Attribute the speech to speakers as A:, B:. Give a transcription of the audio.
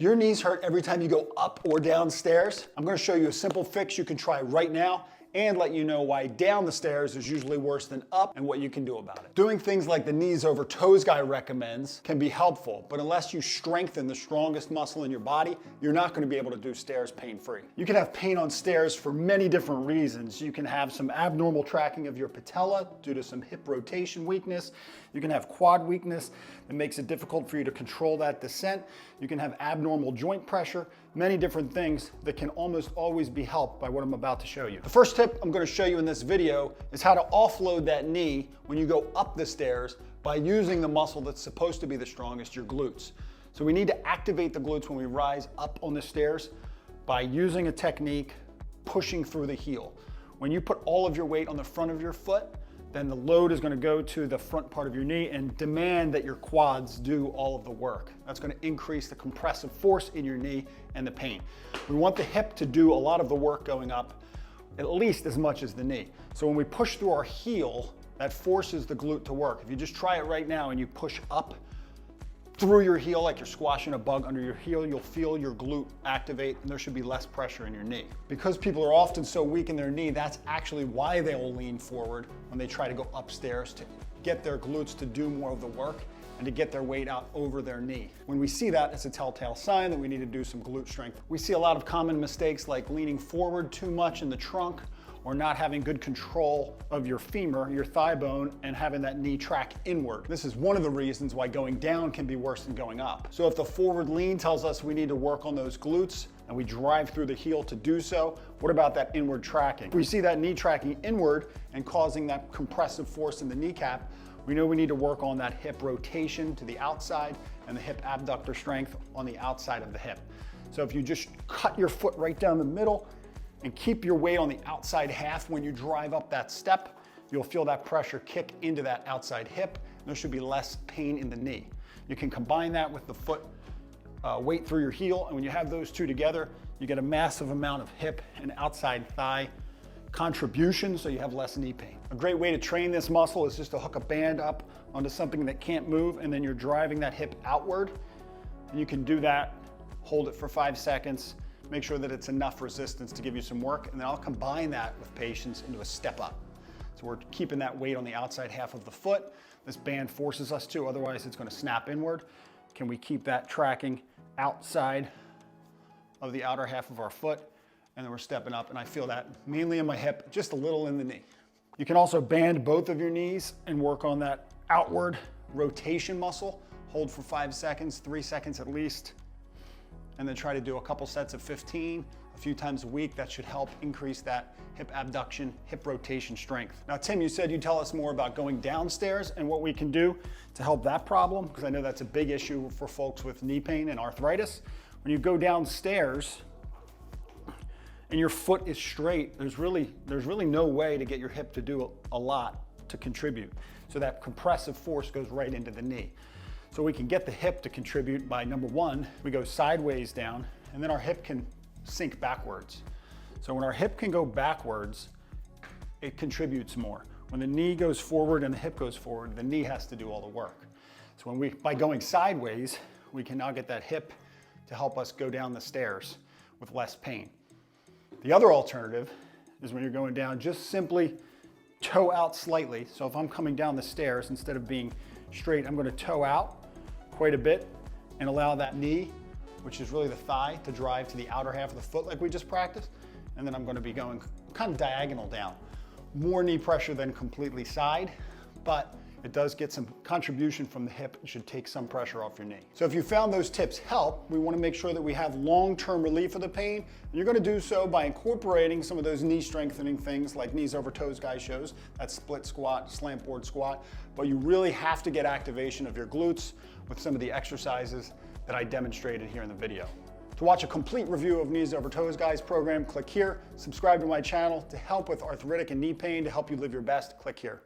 A: Do your knees hurt every time you go up or down stairs? I'm going to show you a simple fix you can try right now and let you know why down the stairs is usually worse than up and what you can do about it. Doing things like the knees over toes guy recommends can be helpful, but unless you strengthen the strongest muscle in your body, you're not going to be able to do stairs pain-free. You can have pain on stairs for many different reasons. You can have some abnormal tracking of your patella due to some hip rotation weakness. You can have quad weakness that makes it difficult for you to control that descent. You can have abnormal joint pressure, many different things that can almost always be helped by what I'm about to show you. The first tip I'm going to show you in this video is how to offload that knee when you go up the stairs by using the muscle that's supposed to be the strongest, your glutes. So we need to activate the glutes when we rise up on the stairs by using a technique, pushing through the heel. When you put all of your weight on the front of your foot, then the load is going to go to the front part of your knee and demand that your quads do all of the work. That's going to increase the compressive force in your knee and the pain. We want the hip to do a lot of the work going up, at least as much as the knee. So when we push through our heel, that forces the glute to work. If you just try it right now and you push up through your heel like you're squashing a bug under your heel, you'll feel your glute activate and there should be less pressure in your knee. Because people are often so weak in their knee, that's actually why they'll lean forward when they try to go upstairs to get their glutes to do more of the work and to get their weight out over their knee. When we see that, it's a telltale sign that we need to do some glute strength. We see a lot of common mistakes like leaning forward too much in the trunk, or not having good control of your femur, your thigh bone, and having that knee track inward. This is one of the reasons why going down can be worse than going up. So if the forward lean tells us we need to work on those glutes and we drive through the heel to do so, what about that inward tracking? If we see that knee tracking inward and causing that compressive force in the kneecap, we know we need to work on that hip rotation to the outside and the hip abductor strength on the outside of the hip. So if you just cut your foot right down the middle and keep your weight on the outside half when you drive up that step, you'll feel that pressure kick into that outside hip, and there should be less pain in the knee. You can combine that with the foot weight through your heel, and when you have those two together, you get a massive amount of hip and outside thigh contribution, so you have less knee pain. A great way to train this muscle is just to hook a band up onto something that can't move, and then you're driving that hip outward, and you can do that, hold it for 5 seconds, make sure that it's enough resistance to give you some work, and then I'll combine that with patience into a step up. So we're keeping that weight on the outside half of the foot. This band forces us to, otherwise it's going to snap inward. Can we keep that tracking outside of the outer half of our foot? And then we're stepping up, and I feel that mainly in my hip, just a little in the knee. You can also band both of your knees and work on that outward rotation muscle. Hold for 5 seconds, 3 seconds at least, and then try to do a couple sets of 15 a few times a week. That should help increase that hip abduction, hip rotation strength. Now, Tim, you said you'd tell us more about going downstairs and what we can do to help that problem, because I know that's a big issue for folks with knee pain and arthritis. When you go downstairs and your foot is straight, there's really no way to get your hip to do a lot to contribute. So that compressive force goes right into the knee. So we can get the hip to contribute by, number one, we go sideways down, and then our hip can sink backwards. So when our hip can go backwards, it contributes more. When the knee goes forward and the hip goes forward, the knee has to do all the work. So by going sideways, we can now get that hip to help us go down the stairs with less pain. The other alternative is when you're going down, just simply toe out slightly. So if I'm coming down the stairs, instead of being straight, I'm going to toe out quite a bit and allow that knee, which is really the thigh, to drive to the outer half of the foot like we just practiced. And then I'm going to be going kind of diagonal down. More knee pressure than completely side, but it does get some contribution from the hip and should take some pressure off your knee. So if you found those tips help, we want to make sure that we have long-term relief of the pain. And you're going to do so by incorporating some of those knee strengthening things like knees over toes guy shows, that split squat, slant board squat, but you really have to get activation of your glutes with some of the exercises that I demonstrated here in the video. To watch a complete review of Knees Over Toes Guys program, click here. Subscribe to my channel. To help with arthritic and knee pain, to help you live your best, click here.